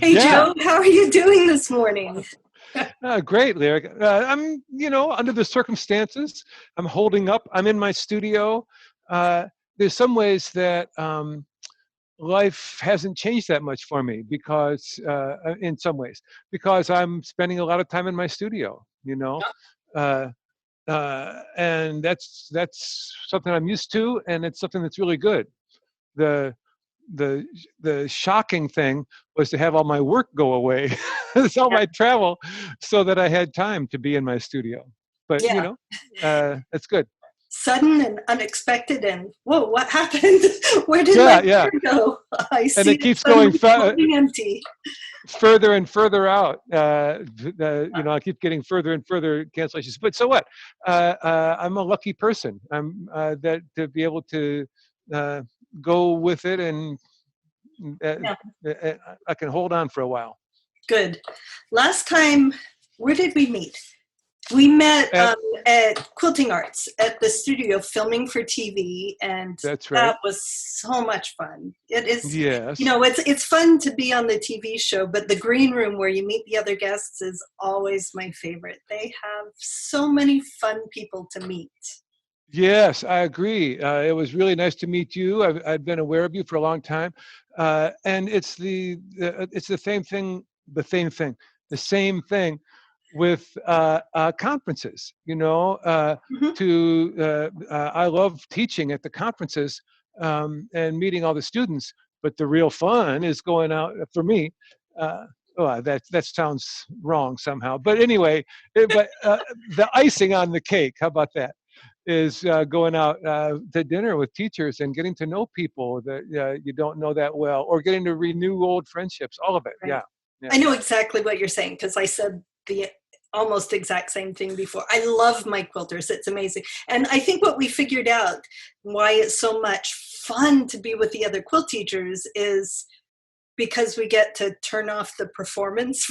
Hey, Yeah, Joe, how are you doing this morning? great, Lyric. I'm, under the circumstances, I'm holding up. I'm in my studio. Uh, there's some ways that life hasn't changed that much for me because, in some ways, because I'm spending a lot of time in my studio. Uh, and that's something I'm used to, and it's something that's really good. The the the shocking thing was to have all my work go away, all Yeah. my travel, so that I had time to be in my studio. But Yeah. that's good. Sudden and unexpected, and whoa, what happened? Where did my Yeah, yeah, chair go? I and see it it keeps going suddenly floating empty. further and further out. I keep getting further and further cancellations. But so what? I'm a lucky person. I'm that to be able to uh, go with it, and uh, Yeah, I can hold on for a while. good. Last time, where did we meet? We met And at Quilting Arts at the studio filming for TV, and that's right. that was so much fun. It is, Yes. it's fun to be on the TV show, but the green room where you meet the other guests is always my favorite. They have so many fun people to meet. Yes, I agree. It was really nice to meet you. I've been aware of you for a long time, and it's the same thing. The same thing. The same thing with conferences. Mhm. I love teaching at the conferences and meeting all the students. But the real fun is going out for me. That sounds wrong somehow. But anyway, the icing on the cake. How about that? Is going out to dinner with teachers and getting to know people that you don't know that well, or getting to renew old friendships. All of it. Right. Yeah, yeah, I know exactly what you're saying because I said the almost exact same thing before. I love my quilters. It's amazing. And I think what we figured out why it's so much fun to be with the other quilt teachers is because we get to turn off the performance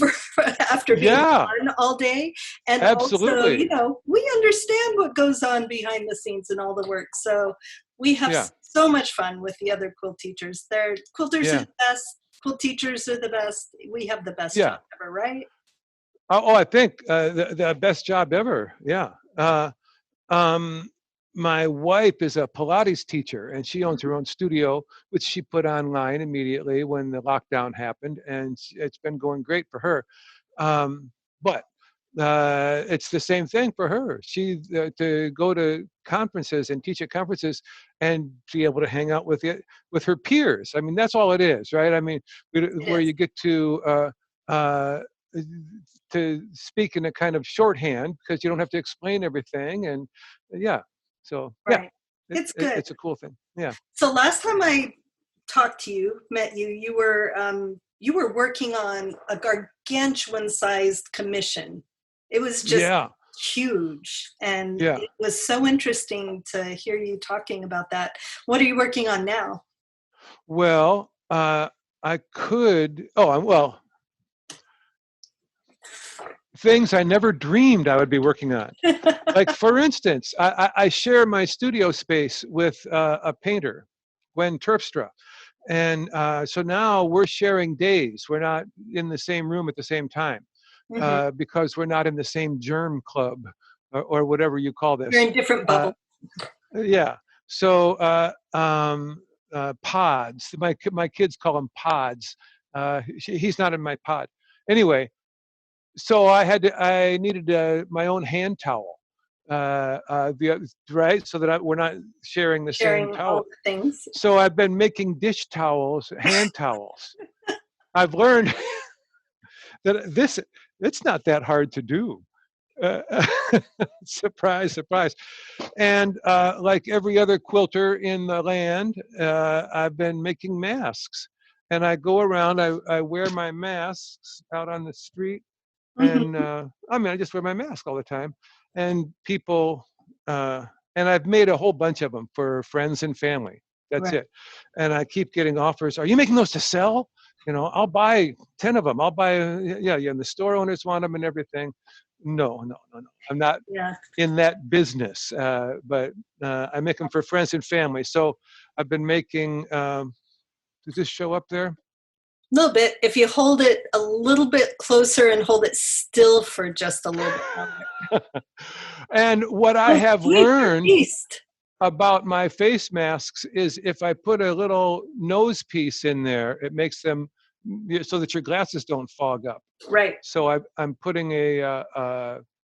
after being yeah. on all day. And also, Absolutely. we understand what goes on behind the scenes and all the work. So we have Yeah, so much fun with the other quilt teachers. Their quilters are yeah, the best. Quilt teachers are the best. We have the best yeah. job ever, right? I think the best job ever. Yeah. Um, my wife is a Pilates teacher, and she owns her own studio, which she put online immediately when the lockdown happened, and it's been going great for her. But it's the same thing for her. She to go to conferences and teach at conferences and be able to hang out with her peers. I mean, that's all it is, right? I mean, It where is. you get uh, to speak in a kind of shorthand because you don't have to explain everything, and yeah. So yeah, Right. It's good. it's a cool thing. Yeah. So last time I talked to you, met you, you were working on a gargantuan-sized commission. It was just Yeah. huge, and Yeah. it was so interesting to hear you talking about that. What are you working on now? Well, I could. Oh, well, things I never dreamed I would be working on. Like, for instance, I share my studio space with a painter, Gwen Terpstra. And so now we're sharing days. We're not in the same room at the same time Mhm. because we're not in the same germ club, or whatever you call You're this. in different Uh, bubbles. yeah. So pods. My kids call them pods. He's not in my pod. Anyway, so I needed my own hand towel, right, so that we're not sharing the same Sharing all towel. the things. So I've been making dish towels, hand towels. I've learned that it's not that hard to do. Uh, surprise, surprise. And like every other quilter in the land, I've been making masks. And I go around, I wear my masks out on the street, and Mhm. I just wear my mask all the time. And people, uh, and I've made a whole bunch of them for friends and family. That's Right. it. And I keep getting offers. Are you making those to sell? I'll buy 10 of them. I'll buy, yeah, yeah. And the store owners want them and everything. No, no, no, no. I'm not Yeah. in that business, but I make them for friends and family. So I've been making. Does this show up there? little bit. If you hold it a little bit closer and hold it still for just a little bit longer. And what I Oh, have sweet, your learned taste. about my face masks is if I put a little nose piece in there, it makes them so that your glasses don't fog up. Right, So I'm putting a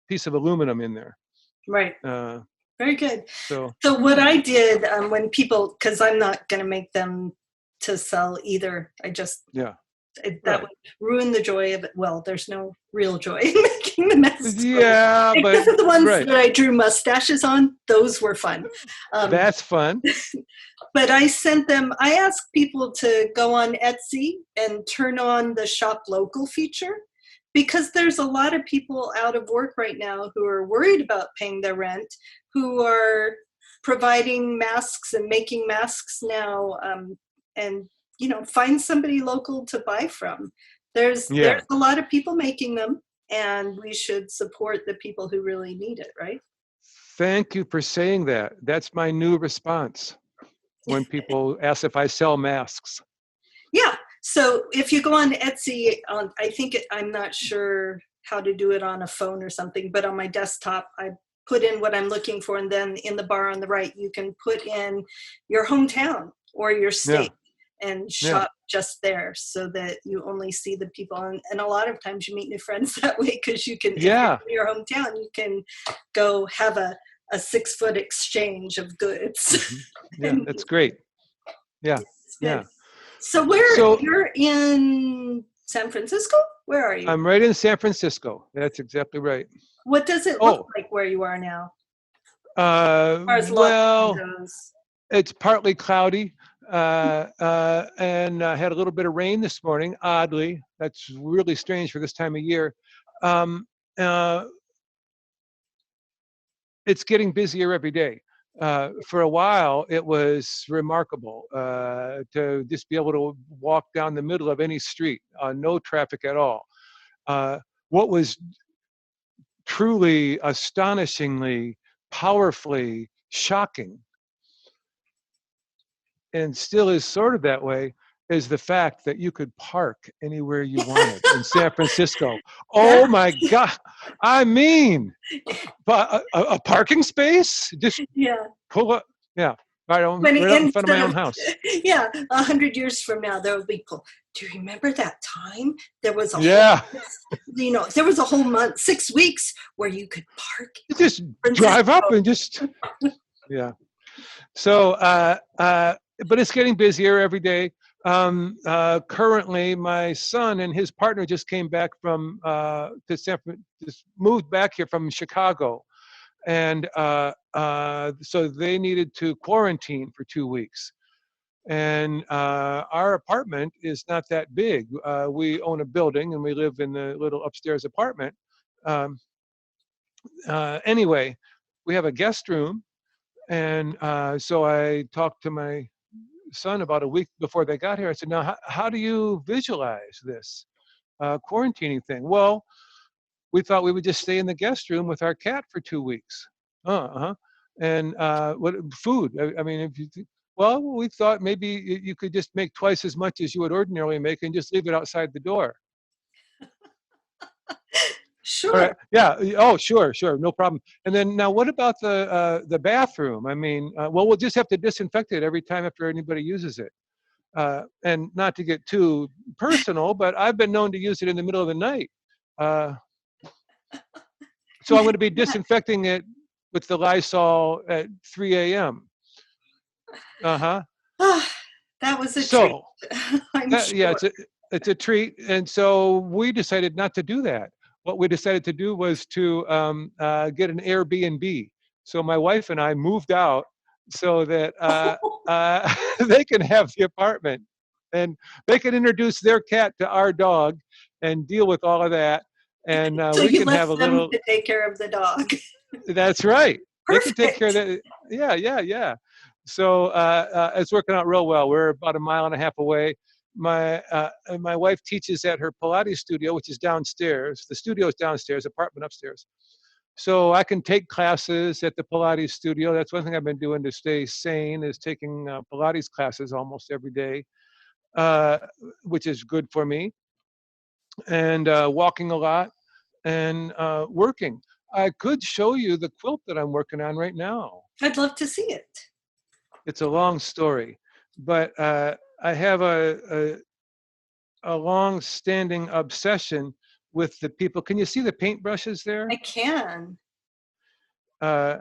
piece of aluminum in there. right. Uh, Very good. so So what I did when people, because I'm not going to make them to sell either. I just yeah, that right. would ruin the joy of it. Well, there's no real joy in making the masks. Yeah, but Except for the ones right. that I drew mustaches on, those were fun. Um, That's fun. but I sent them, I asked people to go on Etsy and turn on the shop local feature because there's a lot of people out of work right now who are worried about paying their rent, who are providing masks and making masks now, and find somebody local to buy from. There's Yeah. a lot of people making them, and we should support the people who really need it, right? Thank you for saying that. That's my new response when people ask if I sell masks. Yeah. So if you go on Etsy, I'm not sure how to do it on a phone or something, but on my desktop, I put in what I'm looking for. And then in the bar on the right, you can put in your hometown or your Yeah. state and Yeah. shop just there so that you only see the people. And a lot of times you meet new friends that way because if you're Yeah. in your hometown, you can go have a 6-foot exchange of goods. Mm-hmm. Yeah. That's great. Yeah. It's good. Yeah. So So you're in San Francisco? Where are you? I'm right in San Francisco. That's exactly right. What does it look Oh, like where you are now, as far as location well, goes? it's partly cloudy, and had a little bit of rain this morning. Oddly, that's really strange for this time of year. Um, uh, it's getting busier every day. For a while, it was remarkable to just be able to walk down the middle of any street, no traffic at all. What was truly astonishingly, powerfully shocking, and still is sort of that way, is the fact that you could park anywhere you wanted in San Francisco. That Oh my God. I mean, but a parking space? Just yeah. pull up. Yeah. When Right out in front of instead my own of house. 100 years from now, there will be people. Do you remember that time? There was a whole Yeah. there was a whole month, 6 weeks where you could park You just in drive Francisco. up and just, yeah. So, but it's getting busier every day. Currently, my son and his partner just came back from just moved back here from Chicago, and so they needed to quarantine for 2 weeks. And our apartment is not that big. We own a building, and we live in the little upstairs apartment. Um, anyway, we have a guest room, and so I talked to my son about a week before they got here. I said, now, how do you visualize this quarantining thing? Well, we thought we would just stay in the guest room with our cat for 2 weeks. Uh-huh. And what food? I mean, well, we thought maybe you could just make twice as much as you would ordinarily make and just leave it outside the door. All Sure. right. Yeah. Oh, sure, sure, no problem. And then now, what about the bathroom? I mean, well, we'll just have to disinfect it every time after anybody uses it. And not to get too personal, but I've been known to use it in the middle of the night. Uh, so I'm going to be disinfecting it with the Lysol at 3 a.m. Uh-huh. That was a treat. So I'm yeah, sure. it's a treat. And so we decided not to do that. What we decided to do was to get an Airbnb. So my wife and I moved out so that they can have the apartment, and they can introduce their cat to our dog and deal with all of that. And So we you can have a left them little. to take care of the dog. That's right. They can take care of Perfect. that. Yeah, yeah, yeah. So it's working out real well. We're about a mile and a half away. My wife teaches at her Pilates studio, which is downstairs. The studio is downstairs, apartment upstairs. So I can take classes at the Pilates studio. That's one thing I've been doing to stay sane, is taking Pilates classes almost every day. uh, which is good for me, and walking a lot and working. I could show you the quilt that I'm working on right now. I'd love to see it. It's a long story, but I have a long-standing obsession with the people. Can you see the paintbrushes I there? can. Uh,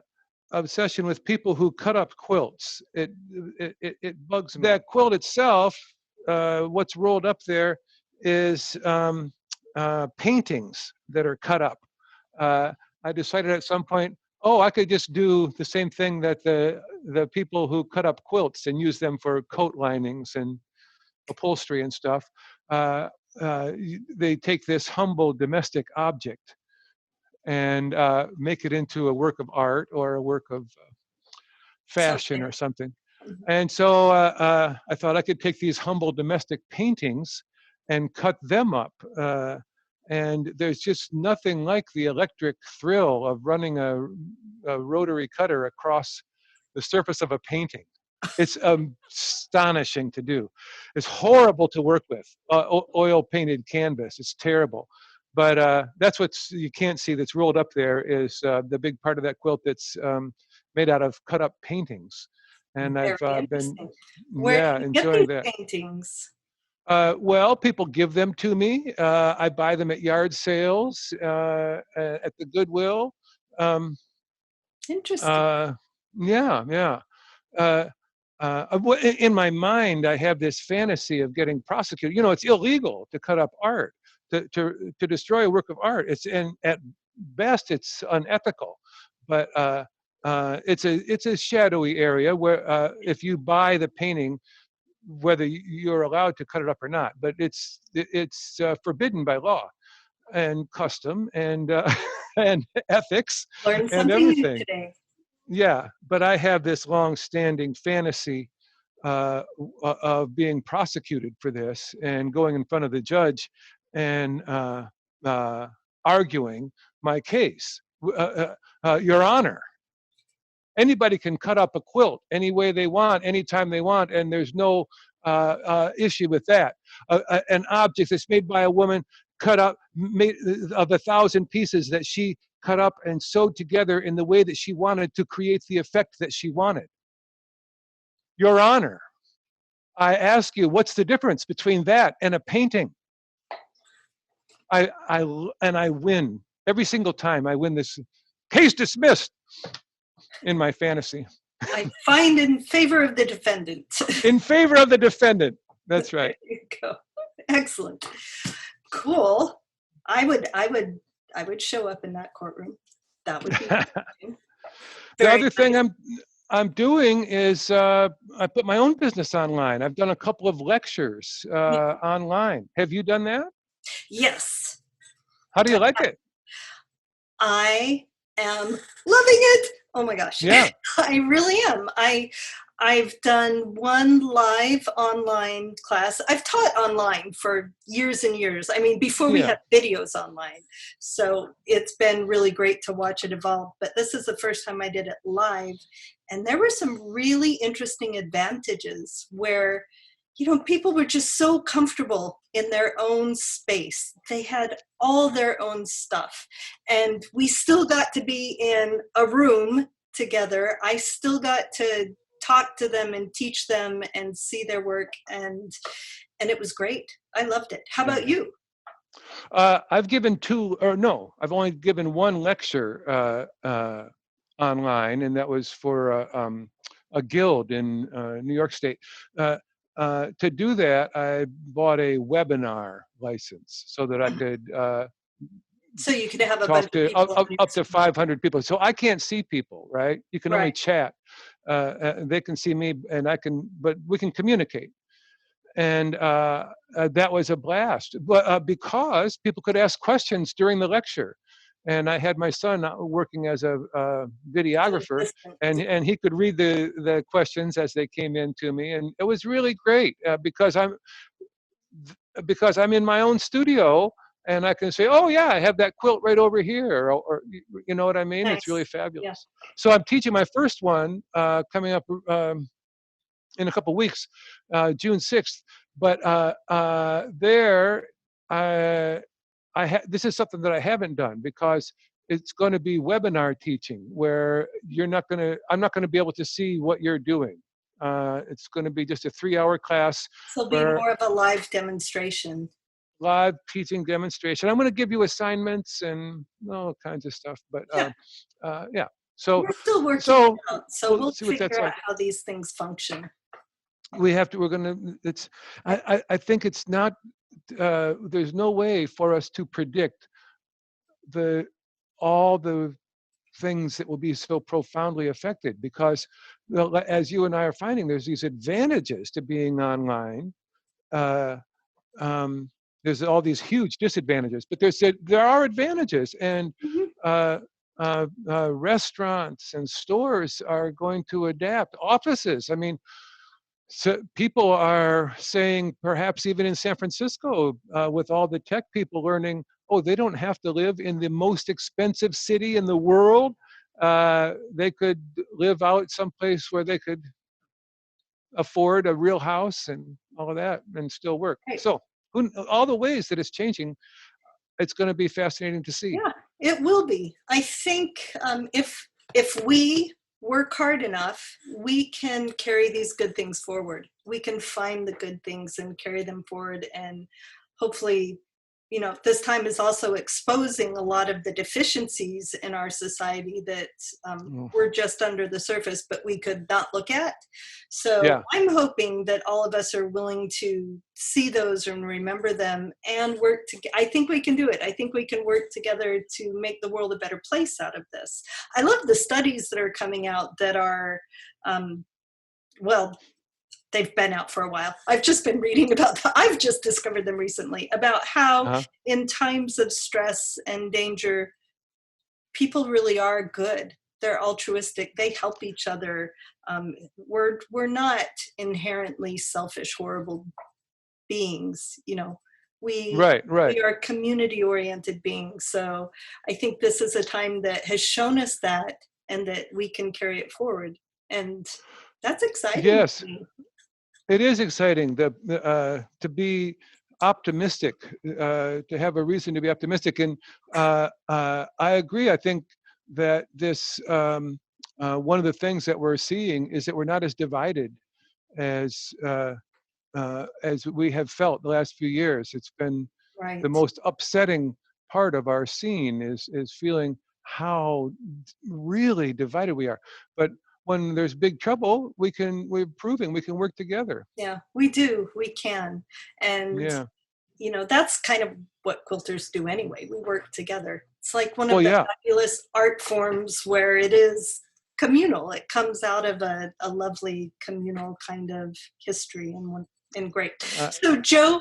Obsession with people who cut up quilts. It bugs me. That quilt itself, what's rolled up there is paintings that are cut up. Uh, I decided at some point, oh, I could just do the same thing that the people who cut up quilts and use them for coat linings and upholstery and stuff. They take this humble domestic object and make it into a work of art or a work of fashion or something. And so I thought I could take these humble domestic paintings and cut them up. And there's just nothing like the electric thrill of running a rotary cutter across the surface of a painting. It's astonishing to do. It's horrible to work with, oil painted canvas. It's terrible. But that's what you can't see that's rolled up there is the big part of that quilt that's made out of cut up paintings. And Very I've been, interesting. Where yeah, do you get enjoying these that. paintings? Well, people give them to me. I buy them at yard sales, at the Goodwill. Um, Interesting. uh, yeah, yeah. Uh, in my mind, I have this fantasy of getting prosecuted. You know, it's illegal to cut up art, to destroy a work of art. And at best, it's unethical. But it's a shadowy area where if you buy the painting, whether you're allowed to cut it up or not, but it's forbidden by law and custom and and ethics Learn and something new everything. today. Yeah, but I have this long-standing fantasy of being prosecuted for this and going in front of the judge and uh, arguing my case. Your Honor, anybody can cut up a quilt any way they want, anytime they want, and there's no issue with that. An object that's made by a woman, cut up, made of 1,000 pieces that she cut up and sewed together in the way that she wanted to create the effect that she wanted. Your Honor, I ask you, what's the difference between that and a painting? I win every single time. I win this case dismissed in my fantasy. I find in favor of the defendant. In favor of the defendant. That's right. There you go. Excellent. Cool. I would show up in that courtroom. That would be interesting. The Very other thing nice. I'm doing is I put my own business online. I've done a couple of lectures online. Have you done that? Yes. How do you like it? I am loving it. Oh my gosh. Yeah. I really am. I've done one live online class. I've taught online for years and years. I mean, before we Yeah. had videos online. So it's been really great to watch it evolve. But this is the first time I did it live. And there were some really interesting advantages where, you know, people were just so comfortable in their own space. They had all their own stuff. And we still got to be in a room together. I still got to talk to them and teach them and see their work, and it was great. I loved it. How about you? I've given I've only given one lecture online, and that was for a guild in New York State. To do that, I bought a webinar license so that I could So you could have a talk bunch of to people. up to 500 people. So I can't see people, right? You can only Right. chat. They can see me, and I can, but we can communicate. And that was a blast. But because people could ask questions during the lecture, and I had my son working as a videographer, and he could read the questions as they came in to me, and it was really great because I'm in my own studio. And I can say, oh yeah, I have that quilt right over here, or you know what I mean? Nice. It's really fabulous. Yeah. So I'm teaching my first one coming up in a couple weeks, June 6th. But there, this is something that I haven't done because it's going to be webinar teaching where I'm not going to be able to see what you're doing. It's going to be just a 3-hour class. So it'll be more of a live demonstration. Live teaching demonstration. I'm going to give you assignments and all kinds of stuff, but yeah. So we're still working it out, so we'll see what that's figure out like. how these things function. We're going to, I think it's not, there's no way for us to predict all the things that will be so profoundly affected because, as you and I are finding, there's these advantages to being online. There's all these huge disadvantages, but there are advantages, and restaurants and stores are going to adapt. Offices, I mean, so people are saying, perhaps even in San Francisco, with all the tech people learning, oh, they don't have to live in the most expensive city in the world. They could live out someplace where they could afford a real house and all of that and still work. Right. So all the ways that it's changing, it's going to be fascinating to see. Yeah, it will be. I think if we work hard enough, we can carry these good things forward. We can find the good things and carry them forward, and hopefully, this time is also exposing a lot of the deficiencies in our society that were just under the surface, but we could not look at. So yeah. I'm hoping that all of us are willing to see those and remember them and work together. I think we can do it. I think we can work together to make the world a better place out of this. I love the studies that are coming out that are, they've been out for a while. I've just been reading about them. I've just discovered them recently about how in times of stress and danger, people really are good. They're altruistic. They help each other. We're not inherently selfish, horrible beings. We are community-oriented beings. So I think this is a time that has shown us that, and that we can carry it forward. And that's exciting. Yes. It is exciting to be optimistic, to have a reason to be optimistic. And I agree. I think that this, one of the things that we're seeing is that we're not as divided as we have felt the last few years. It's been the most upsetting part of our scene is feeling how really divided we are. But when there's big trouble, we're proving we can work together. Yeah, we do. We can. And, that's kind of what quilters do anyway. We work together. It's like one of the fabulous art forms where it is communal. It comes out of a lovely communal kind of history and great. So Joe,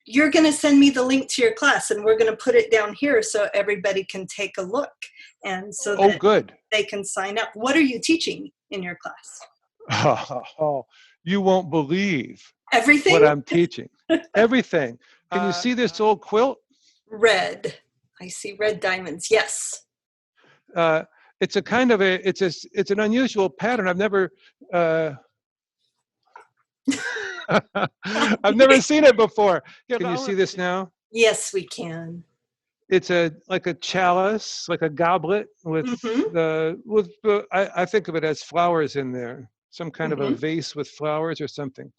you're going to send me the link to your class, and we're going to put it down here so everybody can take a look, and so that they can sign up. What are you teaching in your class? Oh, you won't believe everything what I'm teaching. Everything. Can you see this old quilt? Red. I see red diamonds. Yes. It's a kind of it's an unusual pattern. I've never. I've never seen it before. Can you see this now? Yes, we can. It's like a chalice, like a goblet with I think of it as flowers in there, some kind of a vase with flowers or something.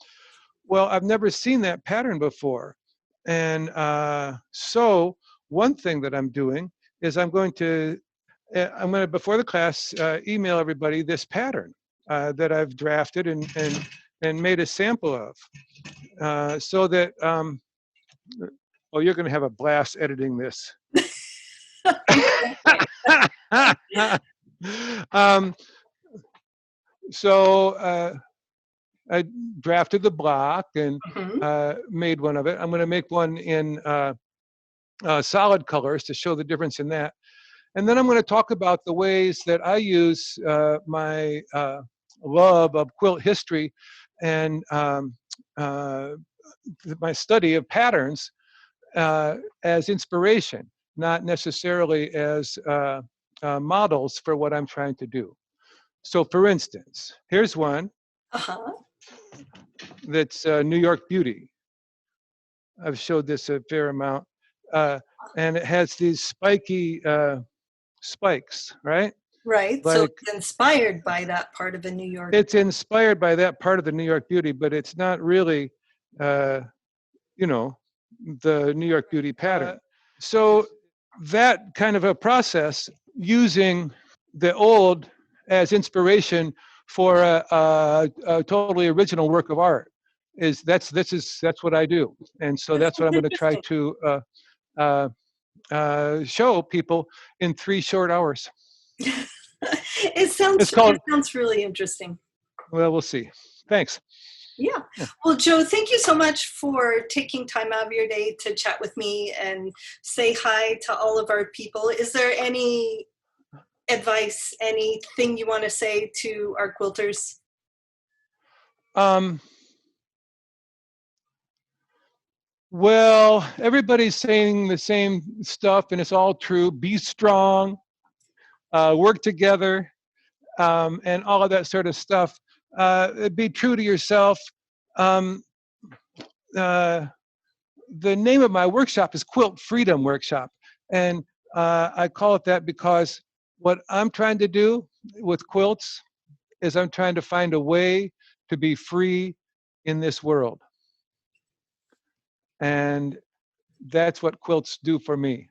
Well, I've never seen that pattern before, and so one thing that I'm doing is I'm going to before the class email everybody this pattern that I've drafted and made a sample of, so that, you're going to have a blast editing this. So I drafted the block and made one of it. I'm going to make one in solid colors to show the difference in that. And then I'm going to talk about the ways that I use my love of quilt history and my study of patterns as inspiration, not necessarily as models for what I'm trying to do. So for instance, here's one. Uh-huh. That's New York Beauty. I've showed this a fair amount. Uh, and it has these spiky spikes, right? Right. So Like it's inspired by that part of a New York. it's inspired by that part of the New York Beauty, but it's not really, uh, you know, the New York Beauty pattern. So that kind of a process using the old as inspiration for a totally original work of art is that's what I do, and so That's that's what I'm going to try interesting. to uh, show people in 3 short hours. It It's sounds called. really interesting. Well, we'll see. Thanks. Yeah. Yeah. Well, Joe, thank you so much for taking time out of your day to chat with me and say hi to all of our people. Is there any advice, anything you want to say to our quilters? Um, well, everybody's saying the same stuff, and it's all true. Be strong, work together, and all of that sort of stuff. Be true to yourself. Um, uh, the name of my workshop is Quilt Freedom Workshop, and I call it that because what I'm trying to do with quilts is I'm trying to find a way to be free in this world, and that's what quilts do for me,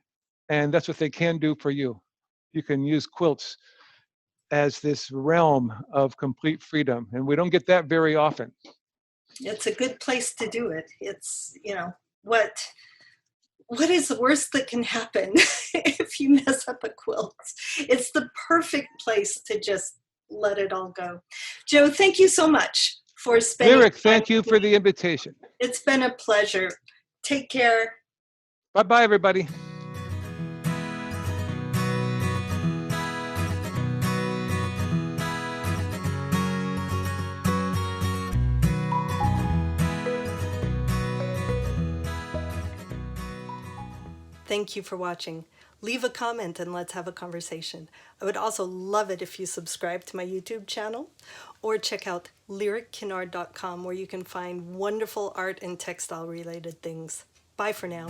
and that's what they can do for you. You can use quilts as this realm of complete freedom, and we don't get that very often. It's a good place to do it. It's, what is the worst that can happen if you mess up a quilt? It's the perfect place to just let it all go. Joe, thank you so much for spending Lyric, time thank you with for me. the invitation. It's been a pleasure. Take care. Bye bye, everybody. Thank you for watching. Leave a comment and let's have a conversation. I would also love it if you subscribe to my YouTube channel or check out lyrickinard.com where you can find wonderful art and textile related things. Bye for now.